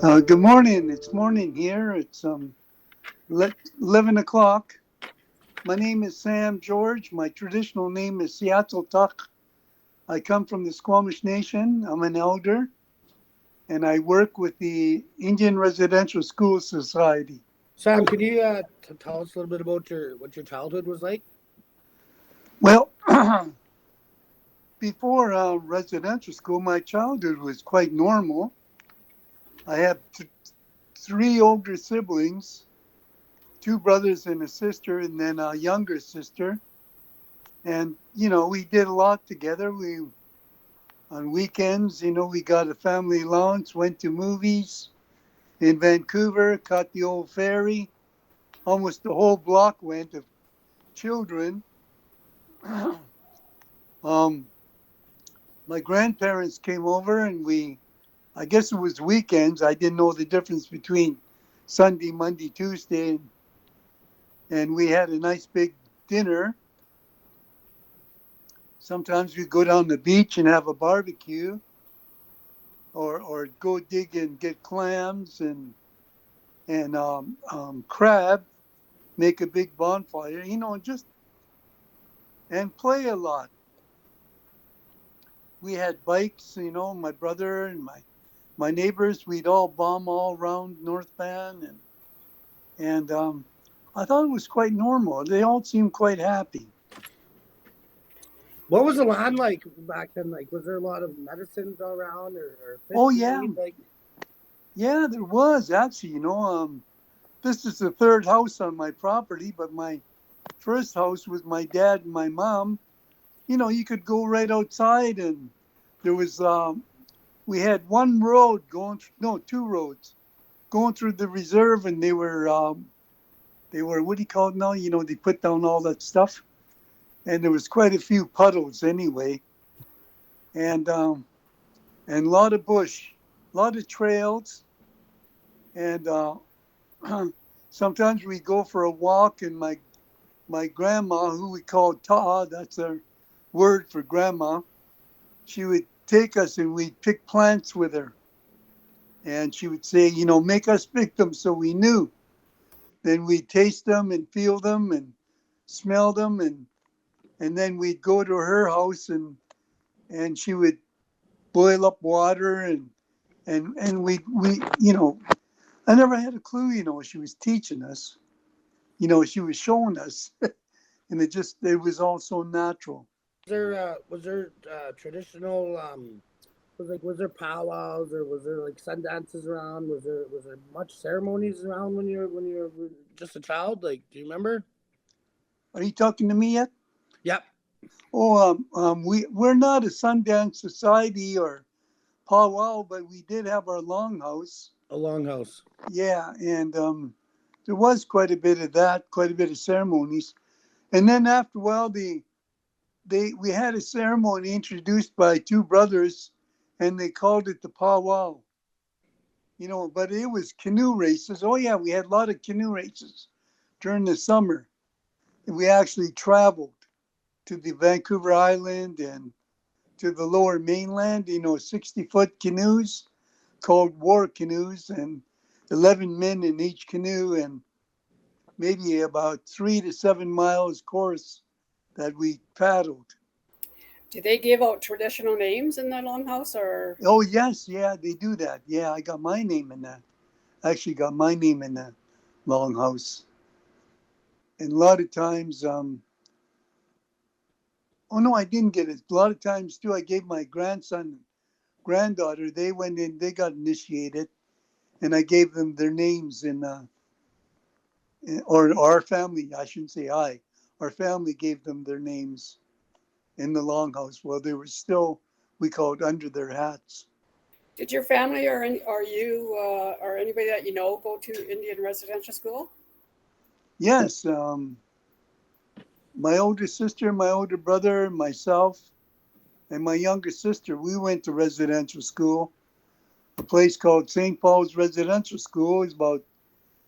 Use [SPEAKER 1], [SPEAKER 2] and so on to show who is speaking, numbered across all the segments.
[SPEAKER 1] Good morning. It's morning here. It's 11 o'clock. My name is Sam George. My traditional name is Seattle Tuck. I come from the Squamish Nation. I'm an elder, and I work with the Indian Residential School Society.
[SPEAKER 2] Sam, could you tell us a little bit about what your childhood was like?
[SPEAKER 1] Well, before residential school, my childhood was quite normal. I have three older siblings, two brothers and a sister, and then a younger sister. And we did a lot together. We On weekends, we got a family lunch, went to movies in Vancouver, caught the old ferry. Almost the whole block went of children. um, my grandparents came over, and I guess it was weekends. I didn't know the difference between Sunday, Monday, Tuesday, and we had a nice big dinner. Sometimes we go down the beach and have a barbecue, or go dig and get clams and crab, make a big bonfire, just and play a lot. We had bikes, my brother and my neighbors. We'd all bomb all around North Van, and I thought it was quite normal. They all seemed quite happy.
[SPEAKER 2] What was the land like back then? Like, was there a lot of medicines around or fish
[SPEAKER 1] Oh
[SPEAKER 2] to
[SPEAKER 1] yeah,
[SPEAKER 2] eat? Like,
[SPEAKER 1] yeah, there was actually. This is the third house on my property, but my first house was my dad and my mom. You could go right outside, and there was we had one road going no, two roads going through the reserve, and they were what do you call it now? They put down all that stuff, and there was quite a few puddles anyway, and and a lot of bush, a lot of trails, and sometimes we go for a walk, and my grandma, who we called Ta, that's our word for grandma, she would take us and we'd pick plants with her. And she would say, make us pick them so we knew. Then we'd taste them and feel them and smell them. And then we'd go to her house, and she would boil up water, and we I never had a clue, she was teaching us, she was showing us. And it was all so natural.
[SPEAKER 2] was there traditional was there powwows or was there like sun dances around? Was there much ceremonies around when you were just a child? Like, do you remember?
[SPEAKER 1] Are you talking to me yet?
[SPEAKER 2] Yep,
[SPEAKER 1] Oh, we're not a Sundance Society or powwow, but we did have our longhouse.
[SPEAKER 2] a longhouse.
[SPEAKER 1] Yeah, and there was quite a bit of that, quite a bit of ceremonies. And then after a while, we had a ceremony introduced by two brothers, and they called it the powwow. But it was canoe races. Oh yeah, we had a lot of canoe races during the summer. We actually traveled to the Vancouver Island and to the lower mainland, 60-foot canoes called war canoes, and 11 men in each canoe, and maybe about 3 to 7 miles course that we paddled.
[SPEAKER 3] Do they give out traditional names in the longhouse or?
[SPEAKER 1] Oh, yes, yeah, they do that. Yeah, I got my name in that. I actually got my name in that longhouse. And a lot of times, oh no, I didn't get it. A lot of times too, I gave my grandson, granddaughter, they went in, they got initiated, and I gave them their names or our family, I shouldn't say our family gave them their names in the longhouse while they were still, we called under their hats.
[SPEAKER 3] Did your family or you or anybody that you know go to Indian residential school?
[SPEAKER 1] Yes, my older sister, my older brother, myself, and my younger sister, we went to residential school. A place called St. Paul's Residential School is about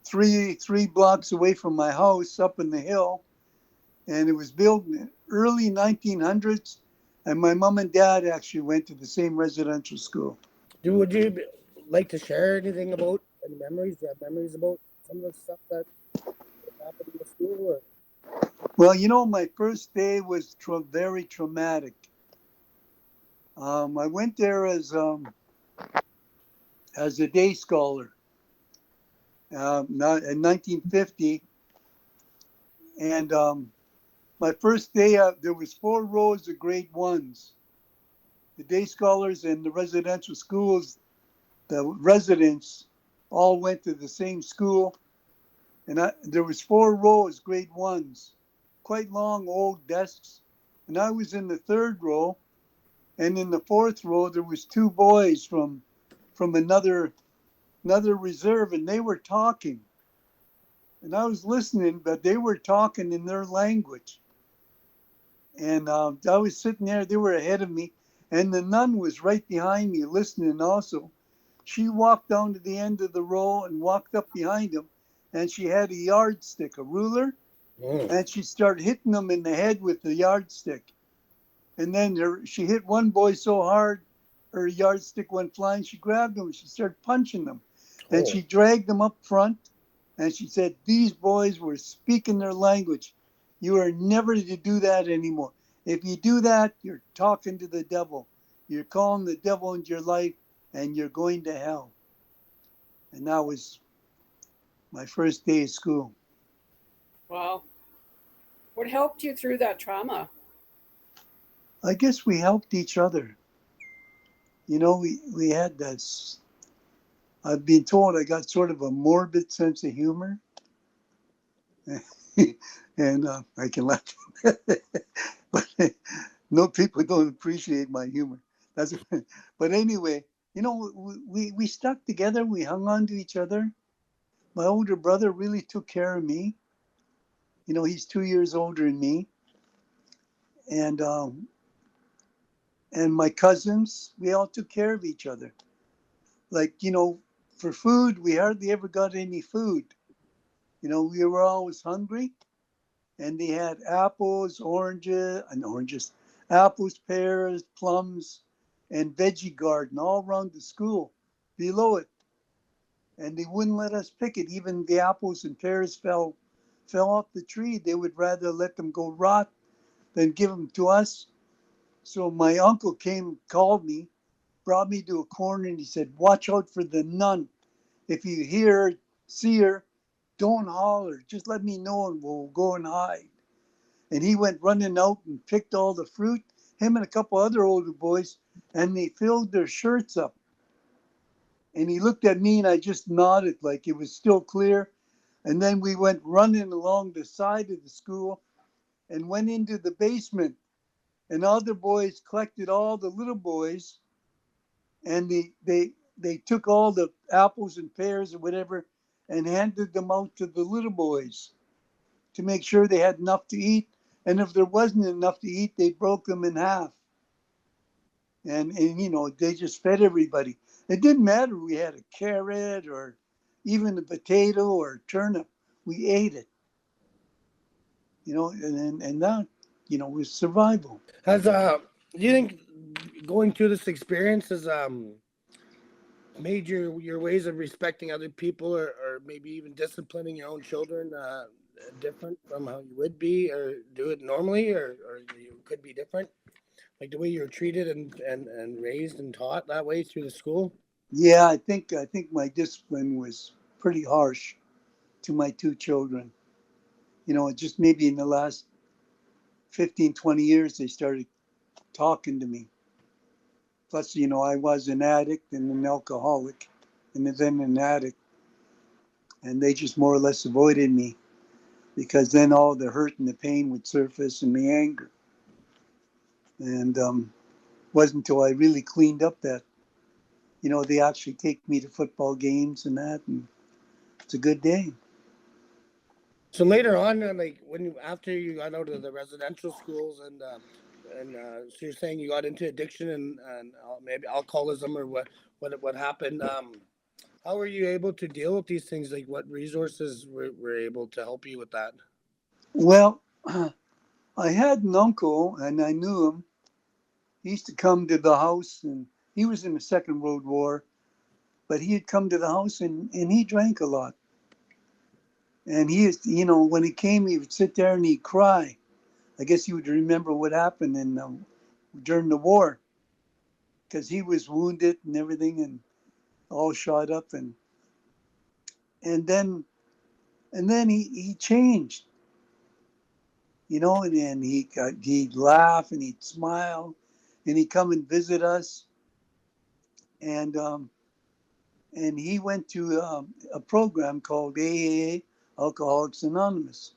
[SPEAKER 1] three blocks away from my house up in the hill, and it was built in the early 1900s. And my mom and dad actually went to the same residential school.
[SPEAKER 2] Do would you like to share anything about any memories? Do you have memories about some of the stuff that happened in the school? Or?
[SPEAKER 1] Well, my first day was very traumatic. I went there as a day scholar not in 1950, and my first day there was 4 rows of grade ones. The day scholars and the residential schools, the residents all went to the same school, and there was 4 rows, grade ones, quite long old desks, and I was in the third row, and in the fourth row there was 2 boys from another reserve, and they were talking, and I was listening, but they were talking in their language, and I was sitting there. They were ahead of me, and the nun was right behind me listening also. She walked down to the end of the row and walked up behind him, and she had a yardstick, a ruler,
[SPEAKER 2] Mm.
[SPEAKER 1] and she started hitting him in the head with the yardstick. And then she hit one boy so hard, her yardstick went flying. She grabbed him and she started punching them. And
[SPEAKER 2] Oh.
[SPEAKER 1] she dragged them up front, and she said, "These boys were speaking their language. You are never to do that anymore. If you do that, you're talking to the devil. You're calling the devil into your life, and you're going to hell." And that was my first day of school.
[SPEAKER 3] Wow. What helped you through that trauma?
[SPEAKER 1] I guess we helped each other. We had this. I've been told I got sort of a morbid sense of humor, and I can laugh. But no, people don't appreciate my humor. That's, but anyway, we stuck together. We hung on to each other. My older brother really took care of me. He's 2 years older than me, and and my cousins, we all took care of each other. Like, for food, we hardly ever got any food. We were always hungry, and they had oranges, apples, pears, plums, and veggie garden all around the school below it. And they wouldn't let us pick it. Even the apples and pears fell off the tree. They would rather let them go rot than give them to us. So my uncle called me, brought me to a corner, and he said, "Watch out for the nun. If you see her, don't holler. Just let me know and we'll go and hide." And he went running out and picked all the fruit, him and a couple other older boys, and they filled their shirts up. And he looked at me and I just nodded like it was still clear. And then we went running along the side of the school and went into the basement. And other boys collected all the little boys, and they took all the apples and pears or whatever and handed them out to the little boys to make sure they had enough to eat. And if there wasn't enough to eat, they broke them in half. And they just fed everybody. It didn't matter we had a carrot or even a potato or a turnip. We ate it, and that, was survival.
[SPEAKER 2] Has do you think going through this experience has made your ways of respecting other people, or maybe even disciplining your own children different from how you would be or do it normally, or you could be different, like the way you were treated and raised and taught that way through the school?
[SPEAKER 1] Yeah, I think my discipline was pretty harsh to my 2 children. Just maybe in the last 15, 20 years, they started talking to me. Plus, I was an addict and an alcoholic and then an addict. And they just more or less avoided me because then all the hurt and the pain would surface and the anger. And wasn't until I really cleaned up that, they actually take me to football games and that. And it's a good day.
[SPEAKER 2] So later on, like after you got out of the residential schools so you're saying you got into addiction and maybe alcoholism or what happened? How were you able to deal with these things? Like what resources were able to help you with that?
[SPEAKER 1] Well, I had an uncle and I knew him. He used to come to the house, and he was in the Second World War. but he'd come to the house and he drank a lot. And he used, when he came, he would sit there and he'd cry. I guess he would remember what happened during the war, because he was wounded and everything and all shot up, and then he changed, and then he'd laugh and he'd smile, and he'd come and visit us, and he went to a program called AAA, Alcoholics Anonymous.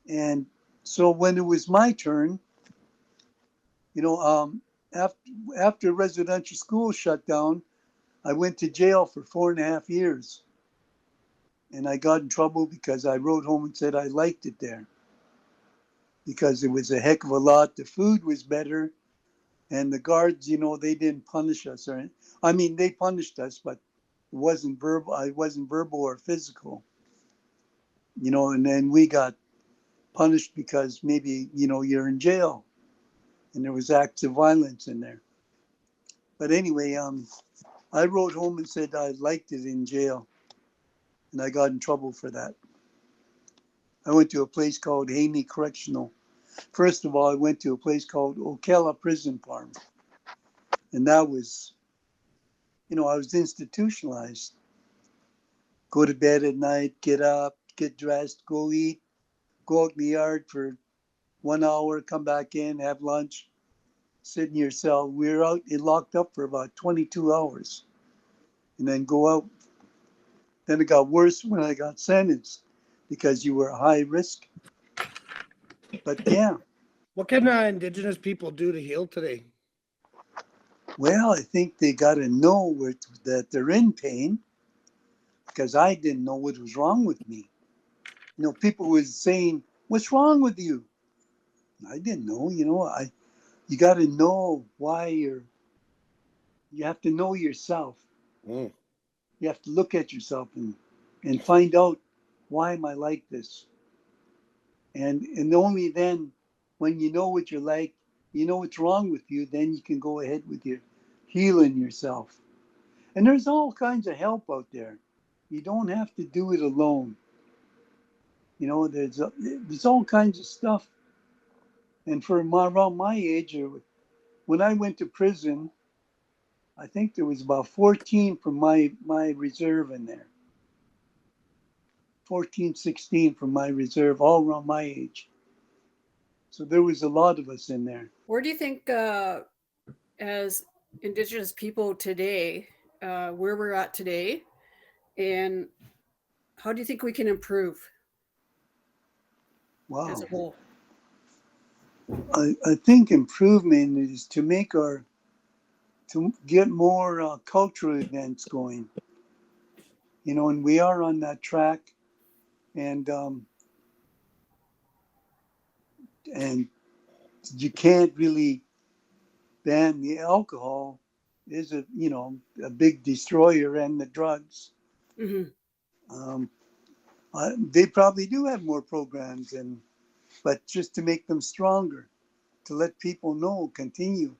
[SPEAKER 1] And so when it was my turn, after residential school shut down, I went to jail for 4.5 years. And I got in trouble because I wrote home and said I liked it there, because it was a heck of a lot. The food was better. And the guards, they didn't punish us. They punished us, but it wasn't verbal. I wasn't verbal or physical. And then we got punished because maybe, you're in jail and there was acts of violence in there. But anyway, I wrote home and said I liked it in jail, and I got in trouble for that. I went to a place called Haney Correctional. First of all, I went to a place called Ocala Prison Farm, and that was, I was institutionalized. Go to bed at night, get up, get dressed, go eat, go out in the yard for 1 hour, come back in, have lunch, sit in your cell. We were out, locked up for about 22 hours, and then go out. Then it got worse when I got sentenced, because you were high risk. But yeah.
[SPEAKER 2] What can Indigenous people do to heal today?
[SPEAKER 1] Well, I think they got to know that they're in pain, because I didn't know what was wrong with me. People were saying, "What's wrong with you?" I didn't know. You got to know why you have to know yourself.
[SPEAKER 2] Mm.
[SPEAKER 1] You have to look at yourself and find out, why am I like this? And only then, when you know what you're like, you know what's wrong with you, then you can go ahead with your healing yourself. And there's all kinds of help out there. You don't have to do it alone. There's all kinds of stuff. And for around my age, when I went to prison, I think there was about 14 from my reserve in there. 14, 16 from my reserve, all around my age. So there was a lot of us in there.
[SPEAKER 3] Where do you think, as Indigenous people today, where we're at today, and how do you think we can improve as
[SPEAKER 1] Wow.
[SPEAKER 3] a whole?
[SPEAKER 1] I think improvement is to get more cultural events going, and we are on that track, and you can't really ban the alcohol. Is a big destroyer, and the drugs.
[SPEAKER 3] Mm-hmm.
[SPEAKER 1] They probably do have more programs, but just to make them stronger, to let people know, continue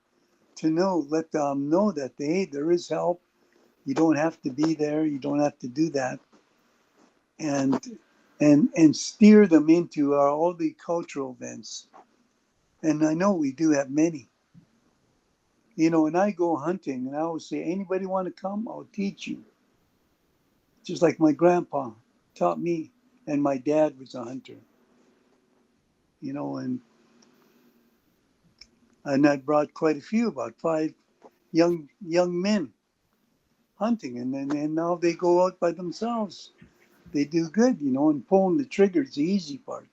[SPEAKER 1] to know, let them know that there is help. You don't have to be there. You don't have to do that, and steer them into all the cultural events. And I know we do have many. And I go hunting, and I always say, anybody want to come? I'll teach you. Just like my grandpa taught me, and my dad was a hunter. And I brought quite a few, about 5 young men hunting, and now they go out by themselves. They do good, and pulling the trigger is the easy part.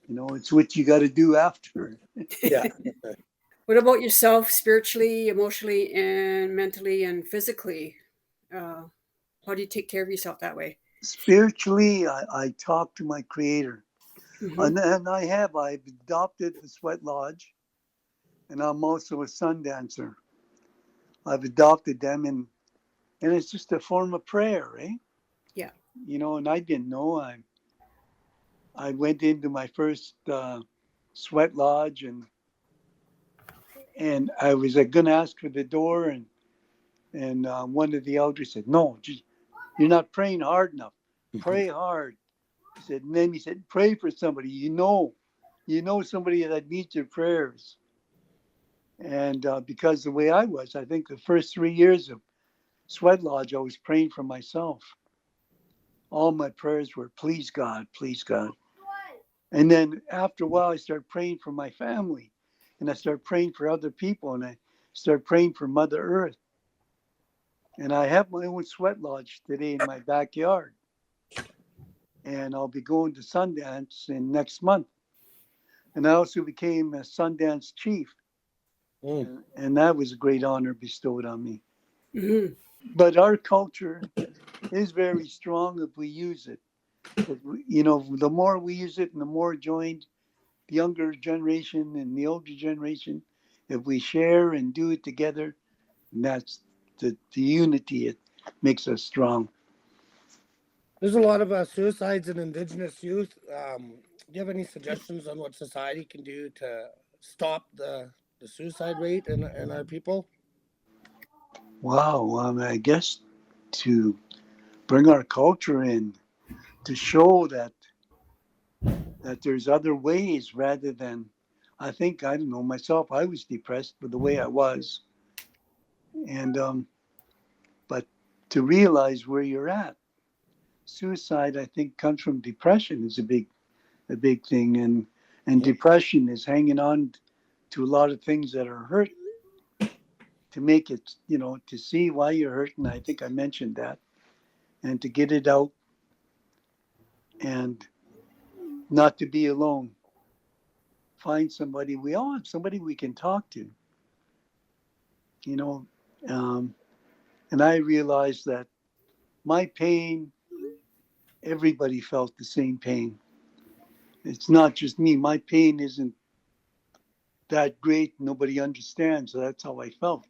[SPEAKER 1] It's what you got to do after.
[SPEAKER 2] Yeah.
[SPEAKER 3] What about yourself, spiritually, emotionally, and mentally and physically? How do you take care of yourself that way?
[SPEAKER 1] Spiritually, I talk to my creator.
[SPEAKER 3] Mm-hmm.
[SPEAKER 1] And I've adopted the Sweat Lodge, and I'm also a sun dancer. I've adopted them, and it's just a form of prayer, right?
[SPEAKER 3] Yeah.
[SPEAKER 1] And I didn't know. I went into my first Sweat Lodge, and I was going to ask for the door, and And one of the elders said, "No, you're not praying hard enough. Pray hard." He said, and then he said, "Pray for somebody. You know somebody that needs your prayers." And because the way I was, I think the first 3 years of Sweat Lodge, I was praying for myself. All my prayers were, "Please God, please God." And then after a while, I started praying for my family, and I started praying for other people, and I started praying for Mother Earth. And I have my own sweat lodge today in my backyard. And I'll be going to Sundance in next month. And I also became a Sundance chief.
[SPEAKER 2] Mm.
[SPEAKER 1] And that was a great honor bestowed on me.
[SPEAKER 3] Mhm.
[SPEAKER 1] But our culture is very strong if we use it. The more we use it and the more joined the younger generation and the older generation, if we share and do it together, that's the unity. It makes us strong.
[SPEAKER 2] There's a lot of suicides in Indigenous youth. Do you have any suggestions on what society can do to stop the suicide rate in our people?
[SPEAKER 1] Wow, I guess to bring our culture in, to show that there's other ways rather than, I think, I don't know, myself, I was depressed with the way I was. And but to realize where you're at. Suicide, I think, comes from depression is a big thing, and
[SPEAKER 2] Mhm.
[SPEAKER 1] depression is hanging on to a lot of things that are hurt, to make it, to see why you're hurting. I think I mentioned that, and to get it out, and not to be alone. Find somebody. We all have somebody we can talk to, you know. Um, and I realized that my pain, everybody felt the same pain. It's not just me. My pain isn't that great. Nobody understands. So that's how I felt.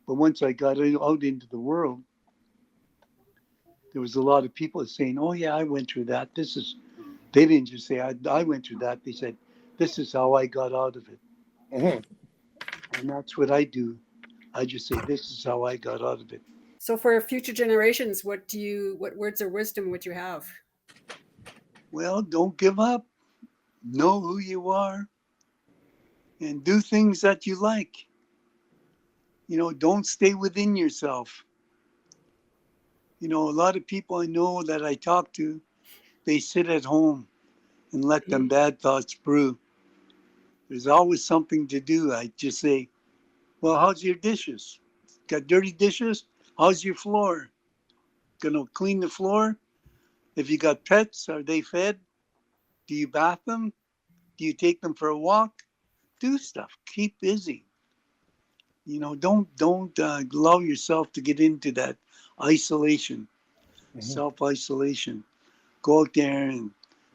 [SPEAKER 1] But once I got out into the world, there was a lot of people saying, "Oh yeah, I went through that. This is." They didn't just say I went through that. They said, "This is how I got out of it,"
[SPEAKER 2] Mhm.
[SPEAKER 1] and that's what I do. I just say, "This is how I got out of it."
[SPEAKER 3] So for future generations, what words of wisdom would you have?
[SPEAKER 1] Well, don't give up. Know who you are and do things that you like. Don't stay within yourself. A lot of people I know that I talk to, they sit at home and let them bad thoughts brew. There's always something to do. I just say, "Well, how's your dishes? Got dirty dishes? How's your floor? Gonna clean the floor? If you got pets, are they fed? Do you bath them? Do you take them for a walk? Do stuff. Keep busy. Don't allow yourself to get into that isolation,
[SPEAKER 2] Mhm.
[SPEAKER 1] self-isolation. Go out there and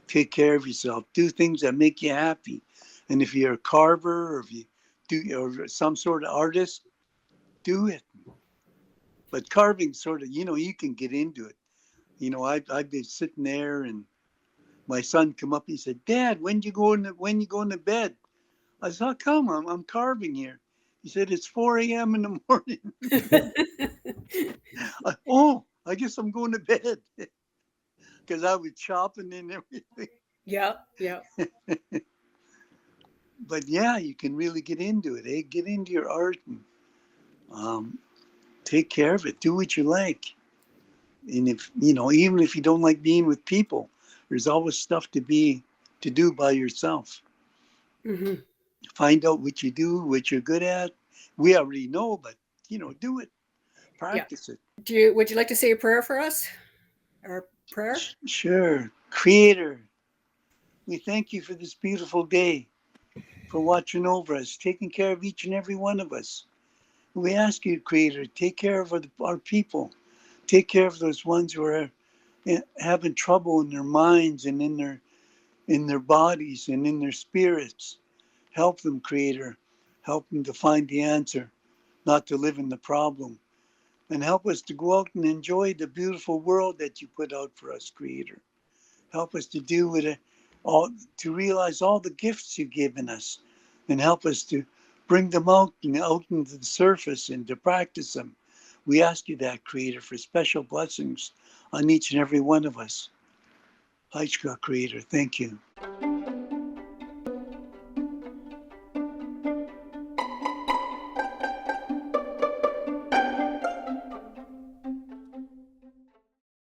[SPEAKER 1] take care of yourself. Do things that make you happy. And if you're a carver, or if you do, or some sort of artist, do it. But carving sort of, you can get into it. I've been sitting there, and my son come up. He said, "Dad, when you going to bed?" I said, "How come? I'm carving here." He said, "It's 4 a.m. in the morning." Oh, I guess I'm going to bed because I was chopping and everything.
[SPEAKER 3] Yeah, yeah.
[SPEAKER 1] But yeah, you can really get into it. Eh? Get into your art and um, take care of it. Do what you like. And if even if you don't like being with people, there's always stuff to do by yourself.
[SPEAKER 3] Hmm.
[SPEAKER 1] Find out what you do, what you're good at. We already know, but do it.
[SPEAKER 3] Yeah.
[SPEAKER 1] Practice it.
[SPEAKER 3] Would you like to say a prayer for us? Or prayer?
[SPEAKER 1] Sure. Creator, we thank you for this beautiful day, for watching over us, taking care of each and every one of us. We ask you, Creator, take care of our people. Take care of those ones who are having trouble in their minds and in their bodies and in their spirits. Help them, Creator. Help them to find the answer, not to live in the problem. And help us to go out and enjoy the beautiful world that you put out for us, Creator. Help us to all to realize all the gifts you've given us, and help us to bring them out and out into the surface and to practice them. We ask you that, Creator, for special blessings on each and every one of us. Haichka, Creator, thank you.